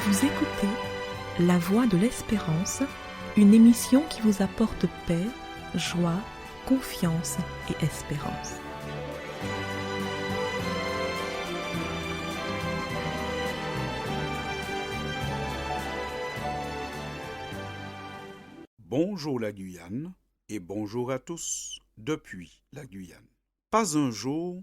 Vous écoutez La Voix de l'Espérance, une émission qui vous apporte paix, joie, confiance et espérance. Bonjour la Guyane et bonjour à tous depuis la Guyane. Pas un jour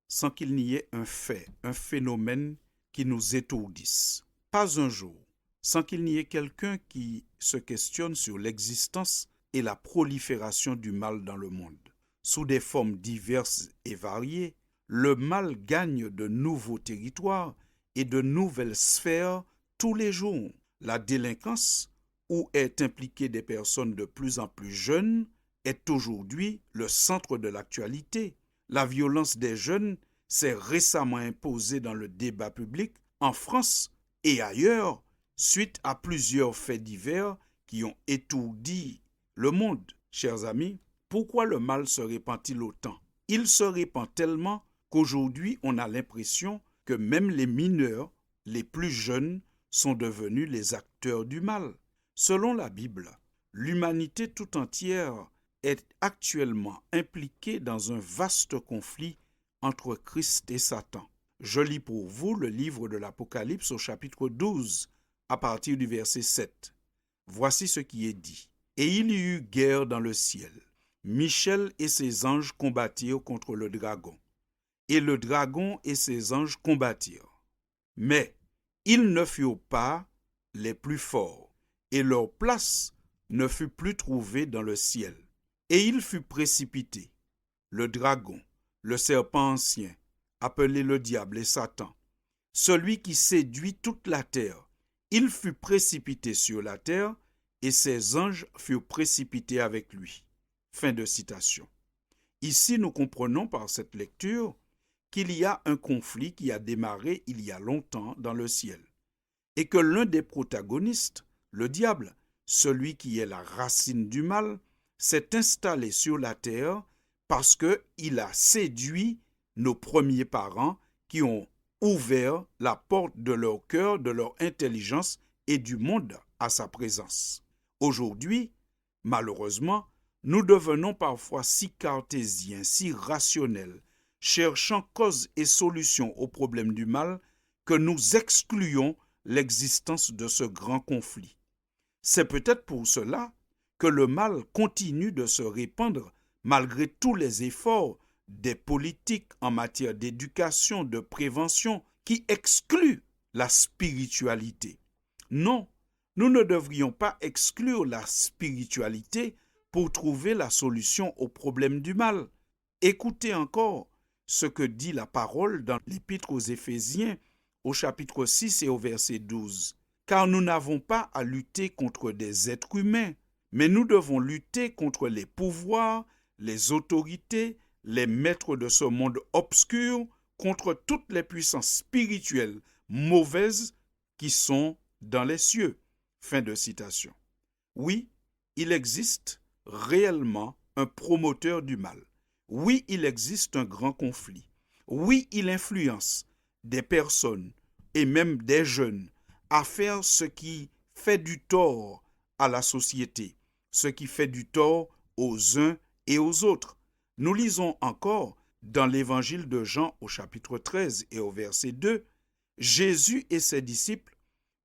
sans qu'il n'y ait un fait, un phénomène qui nous étourdisse. Pas un jour sans qu'il n'y ait quelqu'un qui se questionne sur l'existence et la prolifération du mal dans le monde. Sous des formes diverses et variées, le mal gagne de nouveaux territoires et de nouvelles sphères tous les jours. La délinquance, où est impliquée des personnes de plus en plus jeunes, est aujourd'hui le centre de l'actualité. La violence des jeunes s'est récemment imposée dans le débat public en France et ailleurs, suite à plusieurs faits divers qui ont étourdi le monde. Chers amis, pourquoi le mal se répand-il autant? Il se répand tellement qu'aujourd'hui, on a l'impression que même les mineurs, les plus jeunes, sont devenus les acteurs du mal. Selon la Bible, l'humanité tout entière est actuellement impliquée dans un vaste conflit entre Christ et Satan. Je lis pour vous le livre de l'Apocalypse au chapitre 12, à partir du verset 7. Voici ce qui est dit. « Et il y eut guerre dans le ciel. Michel et ses anges combattirent contre le dragon. Et le dragon et ses anges combattirent. Mais ils ne furent pas les plus forts. Et leur place ne fut plus trouvée dans le ciel. Et il fut précipité, le dragon, le serpent ancien, appelé le diable et Satan, celui qui séduit toute la terre. Il fut précipité sur la terre, et ses anges furent précipités avec lui. » Fin de citation. Ici, nous comprenons par cette lecture qu'il y a un conflit qui a démarré il y a longtemps dans le ciel, et que l'un des protagonistes, le diable, celui qui est la racine du mal, s'est installé sur la terre parce qu'il a séduit nos premiers parents qui ont ouvert la porte de leur cœur, de leur intelligence et du monde à sa présence. Aujourd'hui, malheureusement, nous devenons parfois si cartésiens, si rationnels, cherchant cause et solution aux problèmes du mal, que nous excluons l'existence de ce grand conflit. C'est peut-être pour cela que le mal continue de se répandre malgré tous les efforts des politiques en matière d'éducation, de prévention, qui excluent la spiritualité. Non, nous ne devrions pas exclure la spiritualité pour trouver la solution au problème du mal. Écoutez encore ce que dit la parole dans l'Épître aux Éphésiens au chapitre 6 et au verset 12. Car nous n'avons pas à lutter contre des êtres humains, mais nous devons lutter contre les pouvoirs, les autorités, les maîtres de ce monde obscur, contre toutes les puissances spirituelles mauvaises qui sont dans les cieux. Fin de citation. Oui, il existe réellement un promoteur du mal. Oui, il existe un grand conflit. Oui, il influence des personnes et même des jeunes à faire ce qui fait du tort à la société, ce qui fait du tort aux uns et aux autres. Nous lisons encore dans l'évangile de Jean au chapitre 13 et au verset 2, Jésus et ses disciples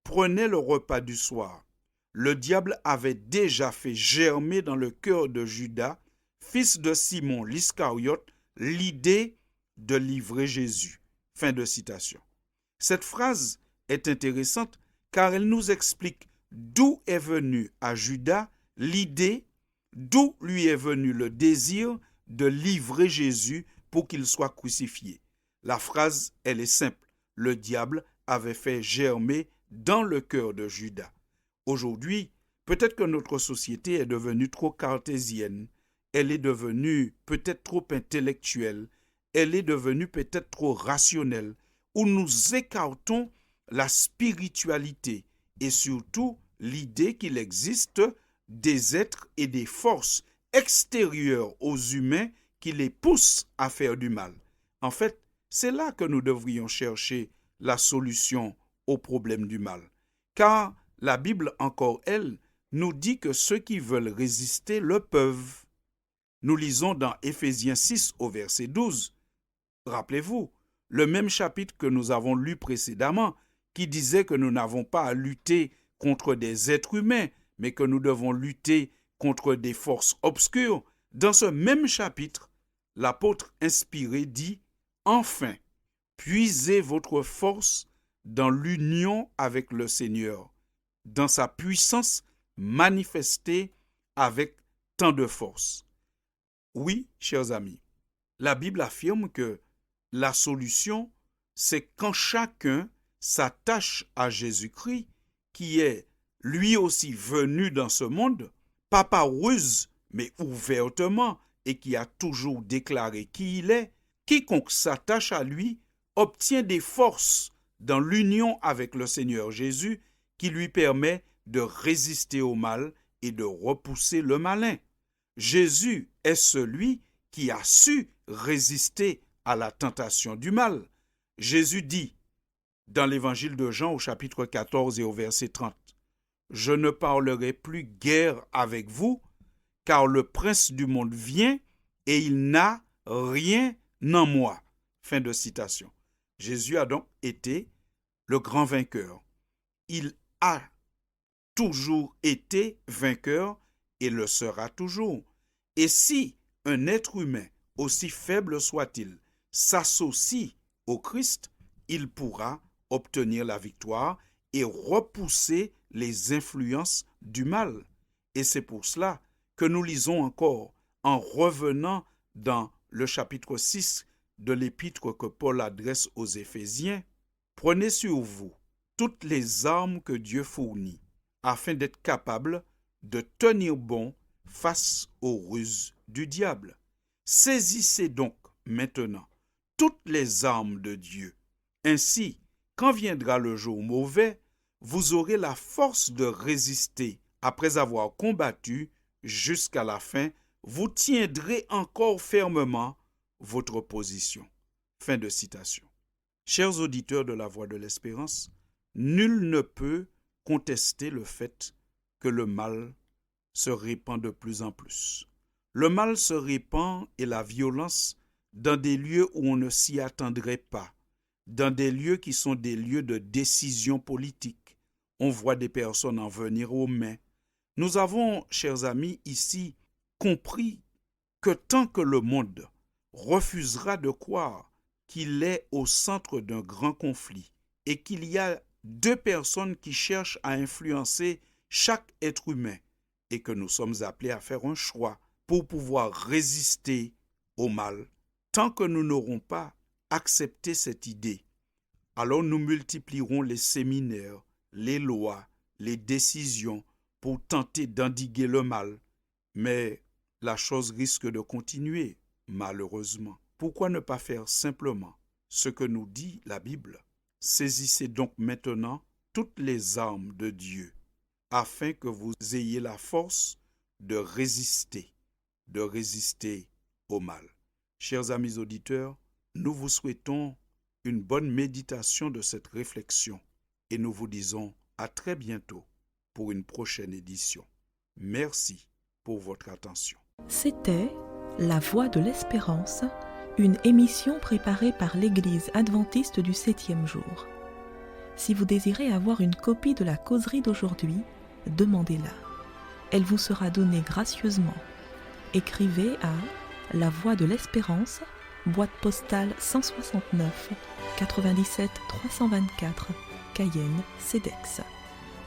prenaient le repas du soir. Le diable avait déjà fait germer dans le cœur de Judas, fils de Simon l'Iscariote, l'idée de livrer Jésus. Fin de citation. Cette phrase est intéressante car elle nous explique d'où est venue à Judas l'idée, d'où lui est venu le désir de livrer Jésus pour qu'il soit crucifié. La phrase, elle est simple. Le diable avait fait germer dans le cœur de Judas. Aujourd'hui, peut-être que notre société est devenue trop cartésienne, elle est devenue peut-être trop intellectuelle, elle est devenue peut-être trop rationnelle, où nous écartons la spiritualité et surtout l'idée qu'il existe des êtres et des forces extérieures aux humains qui les poussent à faire du mal. En fait, c'est là que nous devrions chercher la solution au problème du mal. car la Bible, encore elle, nous dit que ceux qui veulent résister le peuvent. Nous lisons dans Éphésiens 6 au verset 12. Rappelez-vous, le même chapitre que nous avons lu précédemment, qui disait que nous n'avons pas à lutter contre des êtres humains, mais que nous devons lutter contre des forces obscures. Dans ce même chapitre, l'apôtre inspiré dit « Enfin, puisez votre force dans l'union avec le Seigneur, dans sa puissance manifestée avec tant de force. » Oui, chers amis, la Bible affirme que la solution, c'est quand chacun s'attache à Jésus-Christ, qui est lui aussi venu dans ce monde, pas par ruse, mais ouvertement, et qui a toujours déclaré qui il est. Quiconque s'attache à lui obtient des forces dans l'union avec le Seigneur Jésus qui lui permet de résister au mal et de repousser le malin. Jésus est celui qui a su résister à la tentation du mal. Jésus dit dans l'évangile de Jean au chapitre 14 et au verset 30, « Je ne parlerai plus guère avec vous, car le prince du monde vient et il n'a rien en moi. » Fin de citation. Jésus a donc été le grand vainqueur. Il a toujours été vainqueur et le sera toujours. Et si un être humain, aussi faible soit-il, s'associe au Christ, il pourra obtenir la victoire et repousser les influences du mal. Et c'est pour cela que nous lisons encore, en revenant dans le chapitre 6 de l'épître que Paul adresse aux Éphésiens, « Prenez sur vous toutes les armes que Dieu fournit, afin d'être capable de tenir bon face aux ruses du diable. Saisissez donc maintenant toutes les armes de Dieu. Ainsi, quand viendra le jour mauvais, vous aurez la force de résister. Après avoir combattu jusqu'à la fin, vous tiendrez encore fermement votre position. » Fin de citation. Chers auditeurs de la Voix de l'Espérance, nul ne peut contester le fait que le mal se répand de plus en plus. Le mal se répand et la violence dans des lieux où on ne s'y attendrait pas, dans des lieux qui sont des lieux de décision politique. On voit des personnes en venir aux mains. Nous avons, chers amis, ici compris que tant que le monde refusera de croire qu'il est au centre d'un grand conflit et qu'il y a deux personnes qui cherchent à influencer chaque être humain et que nous sommes appelés à faire un choix pour pouvoir résister au mal, tant que nous n'aurons pas accepté cette idée, alors nous multiplierons les séminaires, les lois, les décisions pour tenter d'endiguer le mal. Mais la chose risque de continuer, malheureusement. Pourquoi ne pas faire simplement ce que nous dit la Bible? Saisissez donc maintenant toutes les armes de Dieu, afin que vous ayez la force de résister au mal. Chers amis auditeurs, nous vous souhaitons une bonne méditation de cette réflexion et nous vous disons à très bientôt pour une prochaine édition. Merci pour votre attention. C'était La Voix de l'Espérance, une émission préparée par l'Église adventiste du 7e jour. Si vous désirez avoir une copie de la causerie d'aujourd'hui, demandez-la. Elle vous sera donnée gracieusement. Écrivez à La Voix de l'Espérance, boîte postale 169 97 324, Cayenne, CEDEX,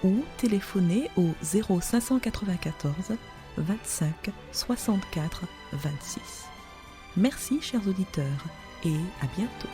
ou téléphonez au 0594 25 64 26. Merci chers auditeurs et à bientôt.